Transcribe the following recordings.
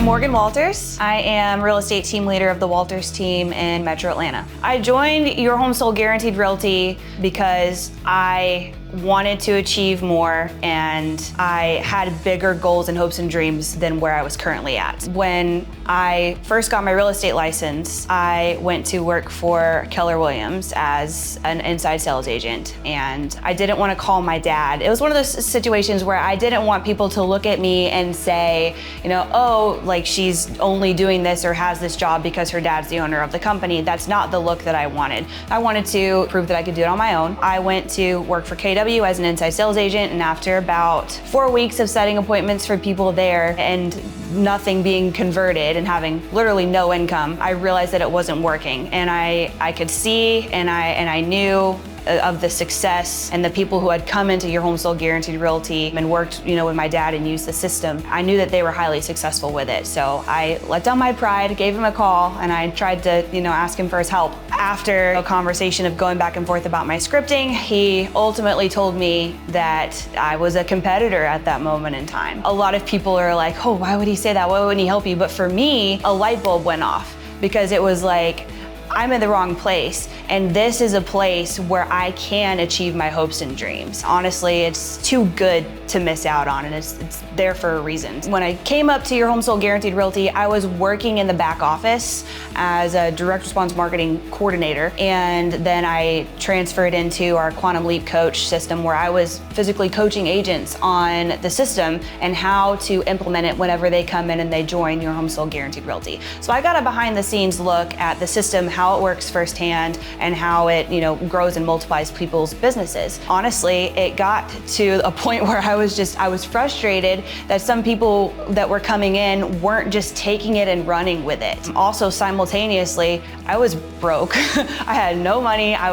I'm Morgan Walters. I am real estate team leader of the Walters team in Metro Atlanta. I joined Your Home Sold Guaranteed Realty because I wanted to achieve more and I had bigger goals and hopes and dreams than where I was currently at. When I first got my real estate license, I went to work for Keller Williams as an inside sales agent, and I didn't want to call my dad. It was one of those situations where I didn't want people to look at me and say, oh, like she's only doing this or has this job because her dad's the owner of the company. That's not the look that I wanted. I wanted to prove that I could do it on my own. I went to work for KW as an inside sales agent, and after about 4 weeks of setting appointments for people there and nothing being converted and having literally no income, I realized that it wasn't working. And I could see and I knew of the success and the people who had come into Your Home Sold Guaranteed Realty and worked, with my dad and used the system. I knew that they were highly successful with it. So I let down my pride, gave him a call, and I tried to, ask him for his help. After a conversation of going back and forth about my scripting, he ultimately told me that I was a competitor at that moment in time. A lot of people are like, oh, why would he say that? Why wouldn't he help you? But for me, a light bulb went off because it was like, I'm in the wrong place, and this is a place where I can achieve my hopes and dreams. Honestly, it's too good to miss out on, and it's there for a reason. When I came up to Your Home Sold Guaranteed Realty, I was working in the back office as a direct response marketing coordinator, and then I transferred into our Quantum Leap coach system where I was physically coaching agents on the system and how to implement it whenever they come in and they join Your Home Sold Guaranteed Realty. So I got a behind the scenes look at the system, how it works firsthand, and how it grows and multiplies people's businesses. Honestly, it got to a point where I was frustrated that some people that were coming in weren't just taking it and running with it. Also, simultaneously, I was broke. I had no money. I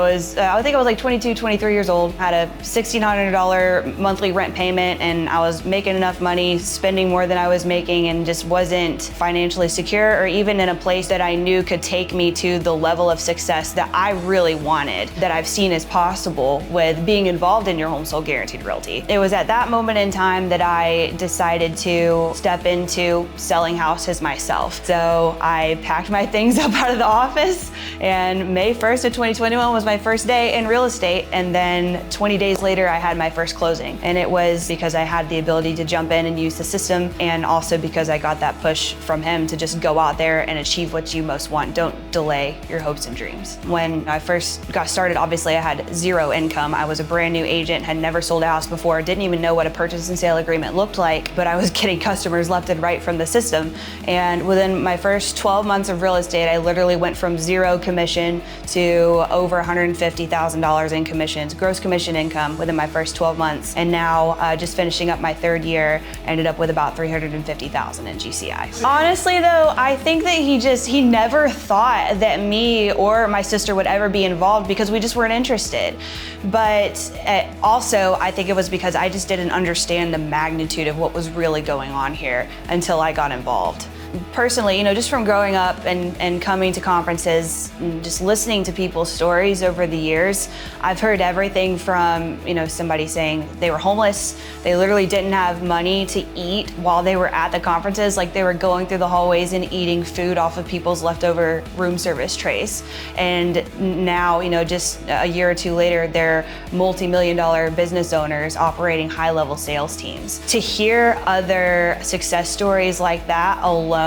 think I was like 22, 23 years old, had a $1,600 monthly rent payment, and I was making enough money, spending more than I was making, and just wasn't financially secure or even in a place that I knew could take me to the level of success that I really wanted, that I've seen as possible with being involved in Your Home Sold Guaranteed Realty. It was at that moment in time that I decided to step into selling houses myself. So I packed my things up out of the office, and May 1st of 2021 was my first day in real estate, and then 20 days later I had my first closing. And it was because I had the ability to jump in and use the system, and also because I got that push from him to just go out there and achieve what you most want. Don't delay your hopes and dreams. When I first got started, obviously I had zero income. I was a brand new agent, had never sold a house before, didn't even know what a purchase and sale agreement looked like, but I was getting customers left and right from the system. And within my first 12 months of real estate, I literally went from zero commission to over $150,000 in commissions, gross commission income within my first 12 months. And now just finishing up my third year, ended up with about $350,000 in GCI. Honestly though, I think that he never thought that me or my sister would ever be involved because we just weren't interested. But also, I think it was because I just didn't understand the magnitude of what was really going on here until I got involved. Personally, just from growing up and coming to conferences and just listening to people's stories over the years, I've heard everything from, somebody saying they were homeless, they literally didn't have money to eat while they were at the conferences, like they were going through the hallways and eating food off of people's leftover room service trays. And now, just a year or two later, they're multi-million-dollar business owners operating high-level sales teams. To hear other success stories like that alone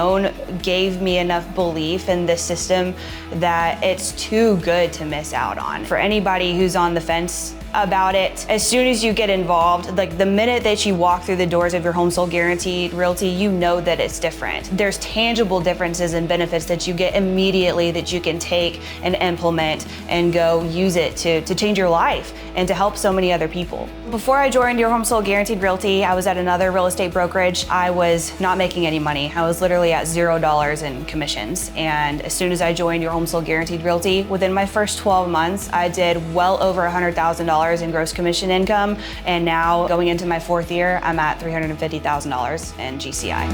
gave me enough belief in this system that it's too good to miss out on. For anybody who's on the fence about it, as soon as you get involved, like the minute that you walk through the doors of Your Home Sold Guaranteed Realty, you know that it's different. There's tangible differences and benefits that you get immediately that you can take and implement and go use it to change your life and to help so many other people. Before I joined Your Home Sold Guaranteed Realty, I was at another real estate brokerage. I was not making any money. I was literally at $0 in commissions. And as soon as I joined Your Home Sold Guaranteed Realty, within my first 12 months, I did well over $100,000 in gross commission income. And now going into my fourth year, I'm at $350,000 in GCI.